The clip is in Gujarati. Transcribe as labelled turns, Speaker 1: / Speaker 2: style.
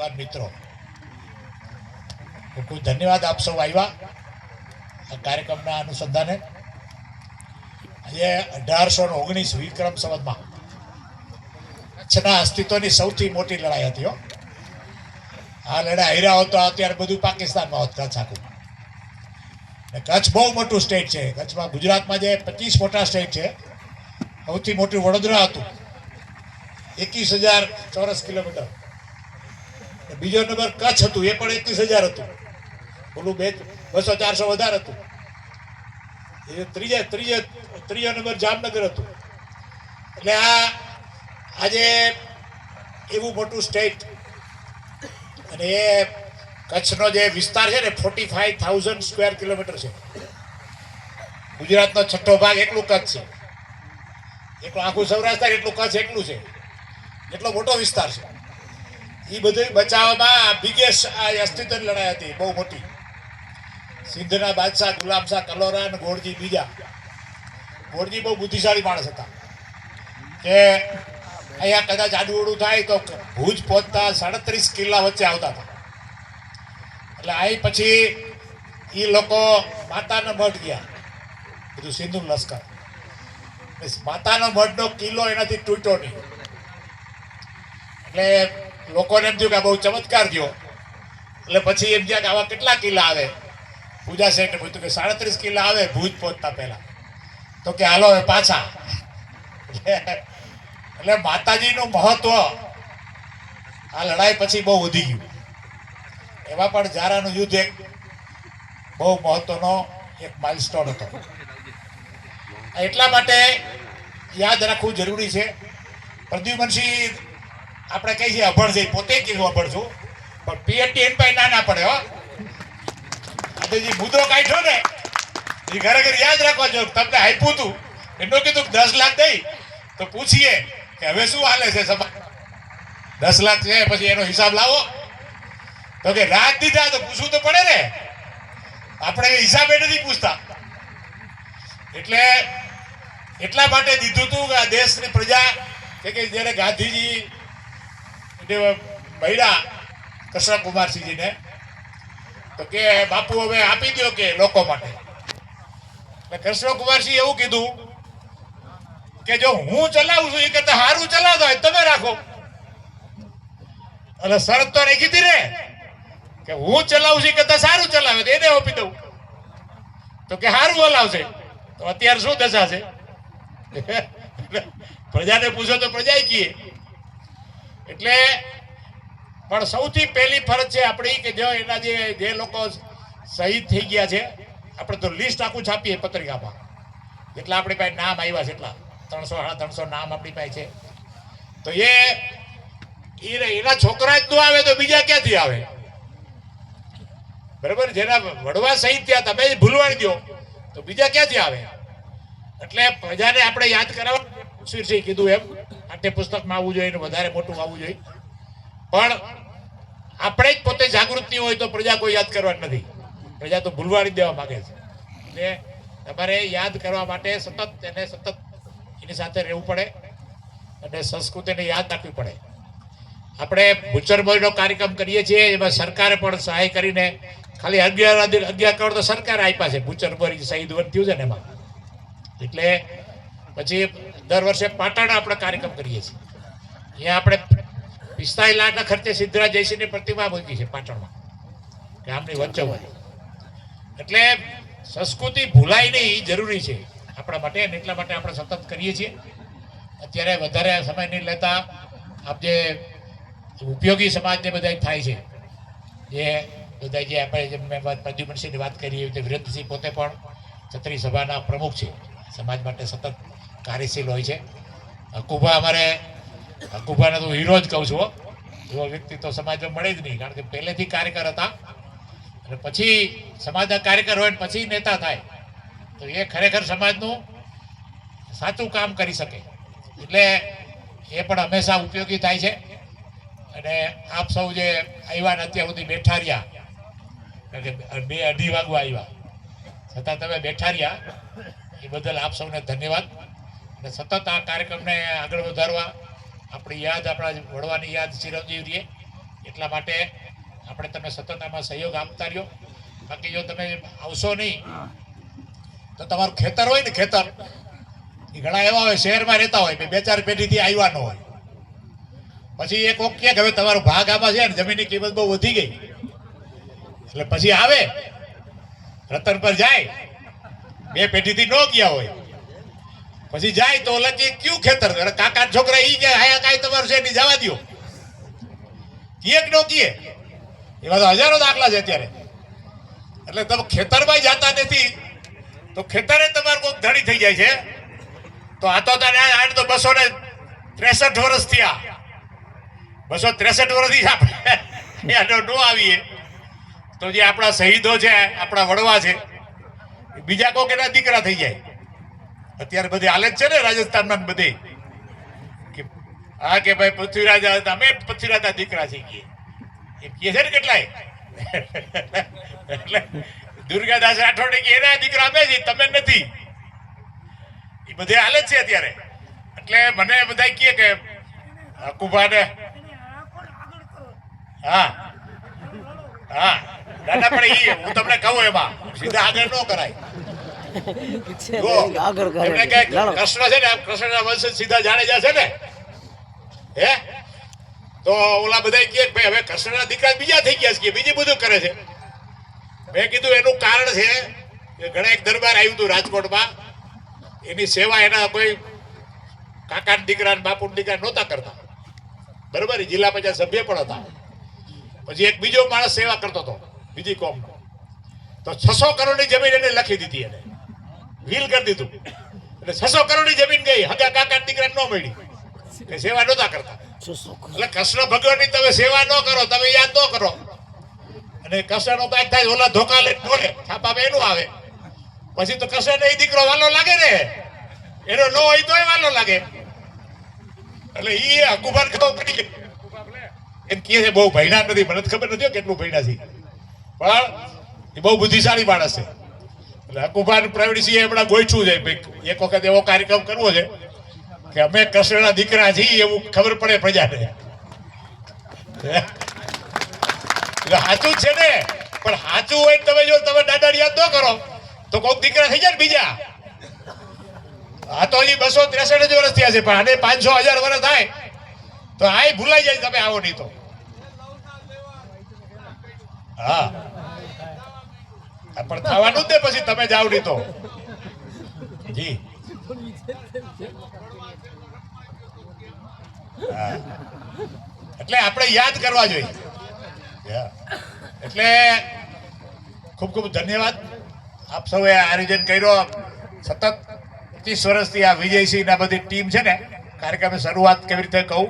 Speaker 1: યુવાન મિત્રો, ખૂબ ખૂબ ધન્યવાદ આપ સૌ આવ્યા આ કાર્યક્રમના અનુસંધાને. આજે 1819 વિક્રમ સંવતમાં કચ્છના અસ્તિત્વની સૌથી મોટી લડાઈ હતી. આ લડાઈ હાર્યા હોત તો અત્યારે બધું પાકિસ્તાનમાં હોત. કચ્છ આખું, કચ્છ બહુ મોટું સ્ટેટ છે. કચ્છમાં ગુજરાતમાં જે 25 મોટા સ્ટેટ છે, સૌથી મોટું વડોદરા હતું, 21,000 ચોરસ કિલોમીટર. બીજો નંબર કચ્છ હતું, એ પણ 21,000 હતું. ઓલું 200-400 વધારે હતું. એ ત્રીજો નંબર જામનગર હતું. એટલે આજે એવું મોટું સ્ટેટ, અને એ કચ્છનો જે વિસ્તાર છે ને 45,000 સ્ક્વેર કિલોમીટર છે. ગુજરાતનો 6ઠ્ઠો ભાગ એટલું કચ્છ છે. એટલું આખું સૌરાષ્ટ્ર એટલું કચ્છ એટલું છે. એટલો મોટો વિસ્તાર છે. એ બધું બચાવવામાં બિગેસ્ટ અસ્તિત્વની લડાઈ હતી, બહુ મોટી. સિંધના બાદશાહ ગુલામ શાહ કલોરા અને ગોળજી બીજા. ગોળજી બહુ બુદ્ધિશાળી માણસ હતા કે અહીંયા કદાચ આડું થાય તો ભુજ પહોંચતા 37 કિલ્લા વચ્ચે આવતા હતા. એટલે અહીં પછી એ લોકો માતાના મઢ ગયા, બધું સિંધુ લશ્કર. માતાનો મઢનો કિલ્લો એનાથી તૂટ્યો નહીં. એટલે લોકોને એમ થયું કે બહુ ચમત્કાર થયો. એટલે પછી એમ થયા કે આવા કેટલા કિલ્લા આવે. પૂજા શેઠને પૂછ્યું કે 37 કિલ્લા આવે ભુજ પહોંચતા પહેલા. તો કે હાલો હવે પાછા. એટલે માતાજીનું મહત્વ આ લડાઈ પછી બહુ વધી ગયું. એમાં પણ જારાનું યુદ્ધ એક બહુ મહત્વનો એક માઇલસ્ટોન હતો. એટલા માટે યાદ રાખવું જરૂરી છે. પ્રદ્યુમનસિંહ આપણે કહીએ છીએ અભણ છે, પોતે કીધું અભણ છું, પણ પીએચડી એન પાસે ના પડે. આજે જે મુદ્દો કાઢ્યો ને એ ખરેખર યાદ રાખવા જો. તમને આપ્યું હતું એનું કીધું 10 લાખ દઈ તો પૂછીએ કે હવે શું હાલે છે સમાજ. 10 લાખ છે પછી એનો હિસાબ લાવો. તો કે રાત દીધા તો પૂછવું તો પડે ને. આપણે હિસાબે નથી પૂછતા. એટલે એટલા માટે દીધું હતું કે આ દેશની પ્રજા કે જ્યારે ગાંધીજી મળ્યા કૃષ્ણકુમારસિંહજીને, તો કે બાપુ હવે આપી દો કે લોકો માટે. એટલે કૃષ્ણકુમારસિંહ એવું કીધું કે જો હું ચલાવું છું એ કરતા સારું ચલાવતો હોય તમે રાખો. એટલે શરત તો રાખી હતી ને કે હું ચલાવું છું એ કરતા સારું ચલાવે તો એને આપી દઉં. તો કે સારું હલાવશે. તો અત્યારે શું દશા છે? પ્રજાને પૂછો તો પ્રજા કીએ. એટલે પણ સૌથી પહેલી ફરજ છે આપણી કે જો એના જે લોકો શહીદ થઈ ગયા છે, આપણે તો લિસ્ટ આખું છાપીએ પત્રિકામાં. જેટલા આપણી પાસે નામ આવ્યા છે એટલા 300-350 નામ આપણી પાસે છે. તો એના છોકરા જ ન આવે તો બીજા ક્યાંથી આવે? બરાબર, જેના વડવા શહીદ થયા તમે ભૂલવાડી દો તો બીજા ક્યાંથી આવે? એટલે પ્રજાને આપણે યાદ કરાવવા સુરસિંહ કીધું એમ પાઠ્ય પુસ્તકમાં આવવું જોઈએ, વધારે મોટું આવવું જોઈએ. પણ આપણે જ પોતે જાગૃત નહીં હોય તો પ્રજા કોઈ યાદ કરવાની નથી. પ્રજા તો ભૂલવાડી દેવા માંગે છે. એટલે તમારે યાદ કરવા માટે સતત એની સાથે રહેવું પડે અને સંસ્કૃતિને યાદ રાખવી પડે. આપણે ભૂચરમોરીનો કાર્યક્રમ કરીએ છીએ, એમાં સરકારે પણ સહાય કરીને ખાલી 11 કરોડ તો સરકારે આપ્યા છે ભૂચરમોરી શહીદ વન થયું છે ને એમાં. એટલે પછી દર વર્ષે પાટણ આપણે કાર્યક્રમ કરીએ છીએ. અહીંયા આપણે 45 લાખના ખર્ચે સિદ્ધરાજ જયસિંહની પ્રતિમા મૂકી છે પાટણમાં, ગામની વચ્ચોવચ. એટલે સંસ્કૃતિ ભૂલાય નહીં એ જરૂરી છે આપણા માટે, અને એટલા માટે આપણે સતત કરીએ છીએ. અત્યારે વધારે સમય નહીં લેતા આપ જે ઉપયોગી સમાજને બધા થાય છે, જે બધા જે આપણે પ્રદ્યુમનસિંહની વાત કરી એવી રીતે વિરેન્દ્રસિંહ પોતે પણ છત્રી સભાના પ્રમુખ છે, સમાજ માટે સતત કાર્યશીલ હોય છે. હકુભા અમારે હકુભાને તો હીરો જ કહું છું. એવો વ્યક્તિ તો સમાજમાં મળે જ નહીં, કારણ કે પહેલેથી કાર્યકર હતા અને પછી સમાજના કાર્યકર હોય પછી નેતા થાય તો એ ખરેખર સમાજનું સાચું કામ કરી શકે. એટલે એ પણ હંમેશા ઉપયોગી થાય છે. અને આપ સૌ જે આવ્યા ને અત્યાર સુધી બેઠા રહ્યા, કારણ કે 2-2:30 વાગવા આવ્યા છતાં તમે બેઠા રહ્યા, એ બદલ આપ સૌને ધન્યવાદ. અને સતત આ કાર્યક્રમને આગળ વધારવા આપણી યાદ, આપણા વડવાની યાદ ચિરંજીવ રહીએ એટલા માટે આપણે તમે સતત આમાં સહયોગ આપતા રહ્યો. બાકી જો તમે આવશો નહીં તો તમારું ખેતર હોય ને, ખેતર એ ઘણા એવા હોય શહેરમાં રહેતા હોય, બે ચાર પેઢીથી આવ્યા ન હોય, પછી એક વખત કે હવે તમારો ભાગ આમાં છે ને, જમીનની કિંમત બહુ વધી ગઈ, એટલે પછી આવે રતન પર જાય, બે પેઢીથી ન ગયા હોય, પછી જાય તો ઓલા કે ક્યું ખેતર, કાકા છોકરા ઈ કે હાયા કાંઈ તમારું છે નહીં, જવા દો, કીએ કે ન કીએ. એવા તો હજારો દાખલા છે અત્યારે. એટલે તમે ખેતરમાં જતા નથી તો ખેતરે તમારું કોઈ ધણી થઈ જાય છે. તો આ તો આને તો 263 વર્ષ થયા, 263 વર્ષથી આપણે નો આવીએ તો જે આપણા શહીદો છે, આપણા વડવા છે, બીજા કોક એના દીકરા થઈ જાય. અત્યારે બધી હાલત છે ને રાજસ્થાનમાં બધી કે હા કે ભાઈ પૃથ્વીરાજ, અમે પૃથ્વીરાજના દીકરા થઈ ગઈએ, એ કહે છે ને કેટલાય. એટલે દુર્ગાદાસ રાઠોડે કે એના દીકરા અમે છીએ, તમે નથી. એ બધી હાલત છે અત્યારે. એટલે મને બધા કહે કે કુભાને હા હા દાદા, પણ એ હું તમને કહું એમાં સીધા આગળ ન કરાય. એમને કે કૃષ્ણ છે ને, કૃષ્ણના વંશ સીધા જાડેજા છે ને, હે તો ઓલા બધા કહે ભાઈ હવે કૃષ્ણના દીકરા બીજા થઈ ગયા છે, બીજું બધું કરે છે. મેં કીધું એનું કારણ છે કે ઘણા એક દરબાર આવ્યું હતું રાજકોટમાં, એની સેવા એના કોઈ કાકાના દીકરા ને બાપુના દીકરા નહોતા કરતા, બરોબર, જિલ્લા પંચાયત સભ્ય પણ હતા. પછી એક બીજો માણસ સેવા કરતો હતો બીજી કોમનો, તો 600 કરોડની જમીન એને લખી દીધી, એને વીલ કરી દીધું, એટલે 600 કરોડની જમીન ગઈ, હગા કાકાના દીકરા ન મળી, કે સેવા નહોતા કરતા. એટલે કૃષ્ણ ભગવાનની તમે સેવા ન કરો, તમે યાદ ન કરો, અને કૃષ્ણનો કાંઈક થાય ઓલા ધોકા લઈને બોલે છાપામાં એનું આવે, પછી તો કૃષ્ણને એ દીકરો વાલો લાગે ને, એનો ન હોય તોય વાલો લાગે. એટલે એ હકુભાન ખબર પડી ગઈ. એમ કહે છે બહુ ભણ્યા નથી, મને ખબર નથી કેટલું ભણ્યા છે, પણ એ બહુ બુદ્ધિશાળી માણસ છે. એટલે હકુભાન પ્રવીણસિંહે હમણાં ગોઈઠું છે, એક વખત એવો કાર્યક્રમ કરવો છે કે અમે કૃષ્ણના દીકરા છીએ એવું ખબર પડે પ્રજાને. સાચું છે ને, પણ સાચું હોય તમે જો તમે દાદા યાદ ન કરો તો કોઈક દીકરા થઈ જાય ને બીજા. આ તો હજી 263 જ વર્ષ થયા છે, પણ આને 500,000 વર્ષ થાય તો આ ભૂલાઈ જાય તમે આવો નહીં તો. હા પણ થવાનું જ ને, પછી તમે જાવ નહીં તો. જી હા, એટલે આપણે યાદ કરવા જોઈએ. એટલે ખૂબ ખૂબ ધન્યવાદ. આપ સૌએ આયોજન કર્યો. સતત 25 વર્ષથી આ વિજયસિંહ ના બધી ટીમ છે ને, કાર્યક્રમની શરૂઆત કેવી રીતે કહું,